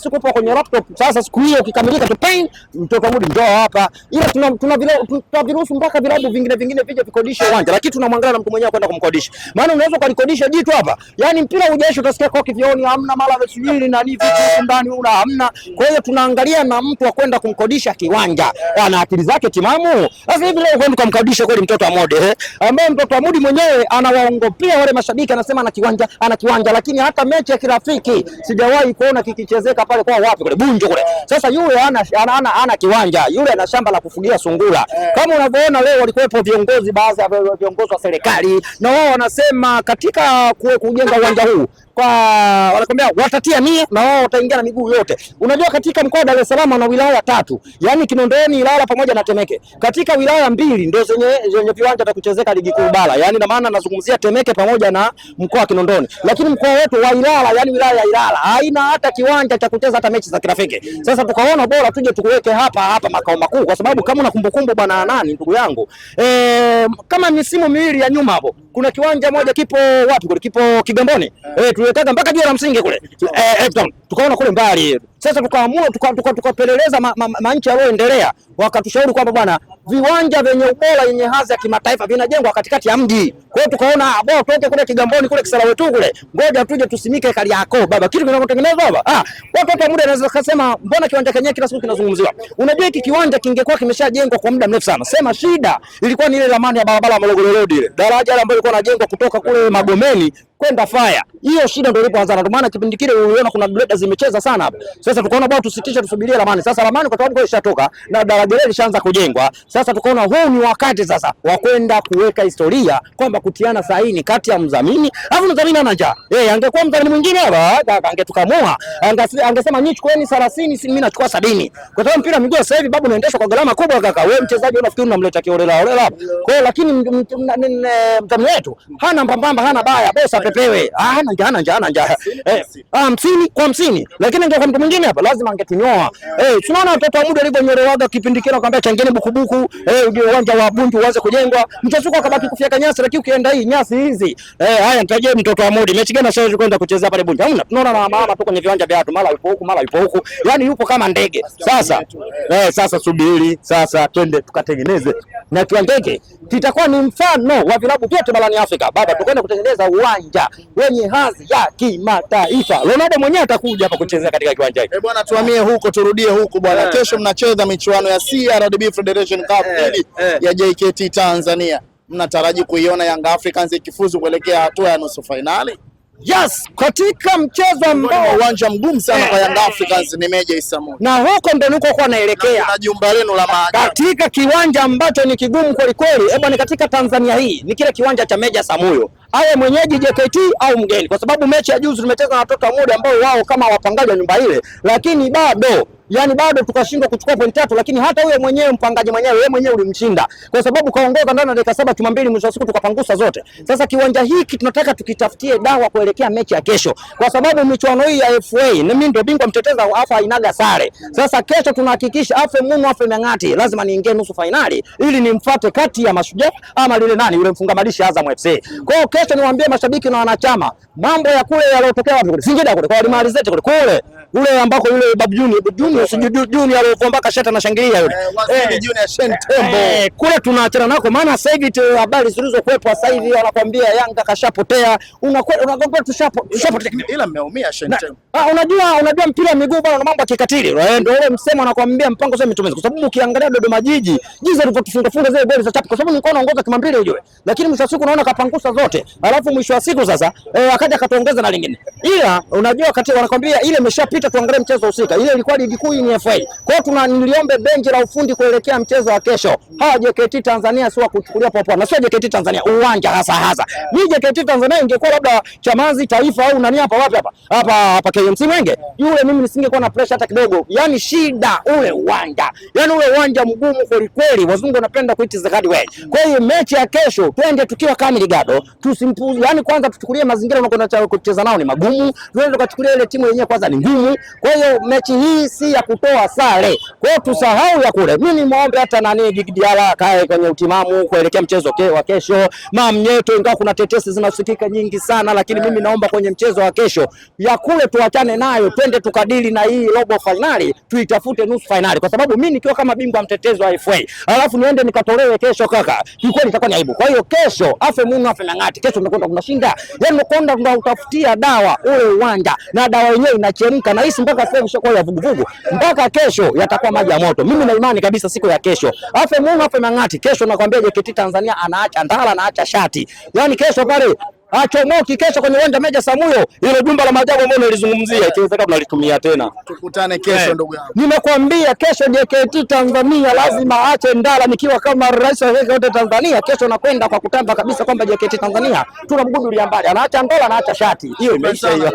siku upo kwenye laptop. Sasa siku hiyo ukikamilika tu pain mtoto mudi njoo hapa, ila tunaviruhusu mpaka vilabu vingine vije vikodishe uwanja, lakini tunamwangalia na mtu mwenyewe kwenda kumkodisha. Maana unaweza kulikodisha jitu hapa, yani mpira hujaisha utasikia koki vioni hamna, mara vesujili na hivi ndani una hamna. Kwa hiyo tunaangalia na mtu wa kwenda kumkodisha kiwanja ana akili zake timamu. Sasa hivi leo kwenda kumkodisha kweli mtoto wa Modi ambaye mtoto wa Modi mwenyewe anawaongopea wale mashabiki, anasema ana kiwanja, lakini hata mechi ya kirafiki sijawahi kuona kikichezeka pale kwa wapi kule Bunju kule. Sasa yule ana kiwanja, yule ana shamba la kufugia sungura. Kama unavyoona leo walikuwepo viongozi, baadhi ya viongozi wa serikali, na wao wanasema katika kujenga uwanja huu kwa wanakwambia watatia nia na wao wataingia na miguu yote. Unajua katika mkoa wa Dar es Salaam na wilaya 3, yani Kinondoni, Ilala pamoja na Temeke. Katika wilaya 2 ndio zenye viwanja vya kuchezeka ligi kuu bara. Yani na maana nazungumzia Temeke pamoja na mkoa wa Kinondoni. Lakini mkoa wetu wa Ilala, yani wilaya ya Ilala haina hata kiwanja cha kucheza hata mechi za kirafiki. Sasa tukaona bora tuje tuweke hapa makao makuu, kwa sababu kama unakumbukumbu bwana nani ndugu yangu, kama misimu miwili ya nyuma hapo kuna kiwanja moja kipo wapi kule, kipo Kigamboni, tuliweka mpaka juu la msingi kule, tukaona kule mbali. Sasa tukaamua tukapeleleza manchi yanayoendelea, wakatushauri kwamba bwana, viwanja vyenye ubora yenye hadhi ya kimataifa vinajengwa katikati ya mji. Kwa hiyo tukaona bora tuweke kule Kigamboni kule Kisarawe tu kule, ngoja tuje tusimike Kariakoo baba, kitu kinachotengenezwa hapa. Watu wa muda anaweza kusema mbona kiwanja kenyewe kila siku kinazungumziwa. Unajua hiki kiwanja kingekuwa kimeshajengwa kwa muda mrefu sana. Sema shida ilikuwa ni ile ramani ya barabara ya Morogoro Road, ile daraja ile ambayo ilikuwa inajengwa kutoka kule Magomeni kwenda Faya. Hiyo shida ndio ilipoanza, ndio maana kipindi kile uliona kuna greda zimecheza sana hapa. Sasa tukaona bwana tusitishe, tusubirie ramani. Sasa ramani kwa sababu ishatoka na daraja ile lishaanza kujengwa. Sasa tukaona huu ni wakati sasa wa kwenda kuweka historia kwamba kutiana saini kati ya mdhamini, alafu mdhamini ana njaa. Angekuwa mdhamini mwingine hapa angetukamua, angesema nyinyi chukueni 30, mimi nachukua 70. Kwa sababu mpira miguu sasa hivi babu unaendeshwa kwa gharama kubwa kaka. Wewe mchezaji unafikiri unamleta kiolela hapo. Kwa hiyo lakini mdhamini wetu hana mbambamba, hana baya, bosa pepewe. Hana njaa. 50 kwa 50. Lakini ingekuwa mtu mwingine hapa lazima angetunyoa. Tunaona watoto wa muda walivyonyolewaga kipindi kile, akamwambia changeni bukubuku, uwanja wa Bunju uanze kujengwa. Mtasuka akabaki kufyeka nyasi, lakini ukienda hii nyasi hizi, haya nitaje mtoto wa muda mechi gani sasa kwenda kucheza pale Bunju. Hamna. Tunaona na mama tu kwenye viwanja vya watu, mara yupo huku. Yaani yupo kama ndege. Sasa subiri, sasa twende tukatengeneze. Na kiwanja kitakuwa ni mfano wa vilabu vyote barani Afrika. Baba tukwenda kutengeneza uwanja wenye hadhi ya kimataifa. Ronaldo mwenyewe atakuja hapa kuchezea katika kiwanja hiki. Bwana tuhamie huko, turudie huko bwana. Kesho mnacheza michuano ya CRDB Federation Cup ya JKT Tanzania. Mnataraji kuiona Young Africans ikifuzu kuelekea hatua ya nusu finali? Yes, katika mchezo ambao uwanja mgumu sana kwa Young Africans ni Meja Isamuhyo. Na huko ndo niko kwa naelekea. Na jumba lenu la maajabu. Katika kiwanja ambacho ni kigumu kweli kweli, ni katika Tanzania hii, ni kile kiwanja cha Meja Isamuhyo. Awe mwenyeji JKT au mgeni, kwa sababu mechi ya juzi tumecheza na watoto wa muda ambao wao kama wapangaji wa nyumba ile, lakini bado tukashindwa kuchukua point 3, lakini hata huyo mwenyewe mpangaji mwenyewe yeye mwenyewe ulimshinda, kwa sababu kaongoza ndani ya dakika 7 chuma mbili, mwisho wa siku tukapangusa zote. Sasa kiwanja hiki tunataka tukitafutie dawa kuelekea mechi ya kesho, kwa sababu michuano hii ya FA na mimi ndio bingwa mteteza afa inaga sare. Sasa kesho tunahakikisha afe Mumu afe Mangati lazima niingie nusu finali ili nimfuate kati ya Mashujaa ama lile nani yule mfungamadishi Azam FC. Kwa hiyo kesho niwaambie mashabiki na wanachama mambo ya kule yaliyotokea wapi kule Singida kule kwa Limalizete kule ambako yule Babu Junior aliyopombaka shata na shangilia yule. Junior Shentembo. Kule tunaachana nako, maana sasa hivi habari zilizokuepo sasa hivi wanakuambia Yanga kashapotea. Unakwambia tushapotea. Ila mmeumia Shentembo. Unajua mpira wa miguu bwana, mambo ya kikatili. Ndio ule msemo anakuambia mpango sasa mitumezi. Kwa sababu ukiangalia Dodoma Jiji alivyotufunga zile goli za chapu, kwa sababu nilikuwa naongoza kama mbili ujue. Lakini mwisho wa siku naona kapangusa zote. Alafu mwisho wa siku sasa akaja akatuongeza na lingine. Ila unajua wanakuambia ile imeshapita, tuangalie mchezo husika. Ile ilikuwa ligi kuu ni FA. Kwa hiyo niliombe benchi la ufundi kuelekea mchezo wa kesho. Hawa JKT Tanzania sio kuchukulia poa. Na sio JKT Tanzania, uwanja hasa. Ni JKT Tanzania ingekuwa labda Chamazi Taifa au nani hapa KMC Mwenge. Yule mimi nisingekuwa na pressure hata kidogo. Yaani shida ule uwanja. Yaani ule uwanja mgumu kweli kweli. Wazungu wanapenda kuita the hard way. Kwa hiyo mechi ya kesho twende tukiwa kamili gado. Tusimpuzi. Yaani kwanza tuchukulie mazingira unakwenda kucheza nao ni magumu. Twende tukachukulia ile timu yenyewe kwanza ni ngumu. fainali. Kwa hiyo mechi hii si ya kutoa sare, kwa hiyo tusahau ya kule. Mimi nimeomba hata nani Djigui Diarra kae kwenye utimamu kuelekea mchezo wa kesho. Mamnyeto, ingawa kuna tetesi zinasikika nyingi sana, lakini mimi naomba kwenye mchezo wa kesho ya kule tuachane nayo, twende tukadili na hii robo finali, tuitafute nusu finali, kwa sababu mimi nikiwa kama bingwa mtetezi wa FA alafu niende nikatolewe kesho kaka, kikweli itakuwa ni aibu. Kwa hiyo kesho afe Mungu afe Mang'ati, kesho tunakwenda kunashinda. Yaani tunakwenda tunatafutia dawa ule uwanja, na dawa yenyewe inachemka, na hisi mpaka sasa ishakuwa ya vuguvugu, mpaka kesho yatakuwa maji ya moto. Mimi na imani kabisa siku ya kesho afe Mungu afe Mang'ati, kesho nakwambia JKT Tanzania anaacha ndala, anaacha shati. Yaani kesho pale achomoki kesho kwenye uwanja Meja Samuyo, ile jumba la maajabu ambalo nilizungumzia, ikiwezekana tunalitumia tena. Tukutane kesho ndugu yangu. Nimekwambia kesho JKT Tanzania lazima aache ndala, nikiwa kama rais wa wote Tanzania. Kesho nakwenda kwa kutamba kabisa kwamba JKT Tanzania tunamgudu mbali, anaacha ndala, anaacha shati. Hiyo imeisha hiyo.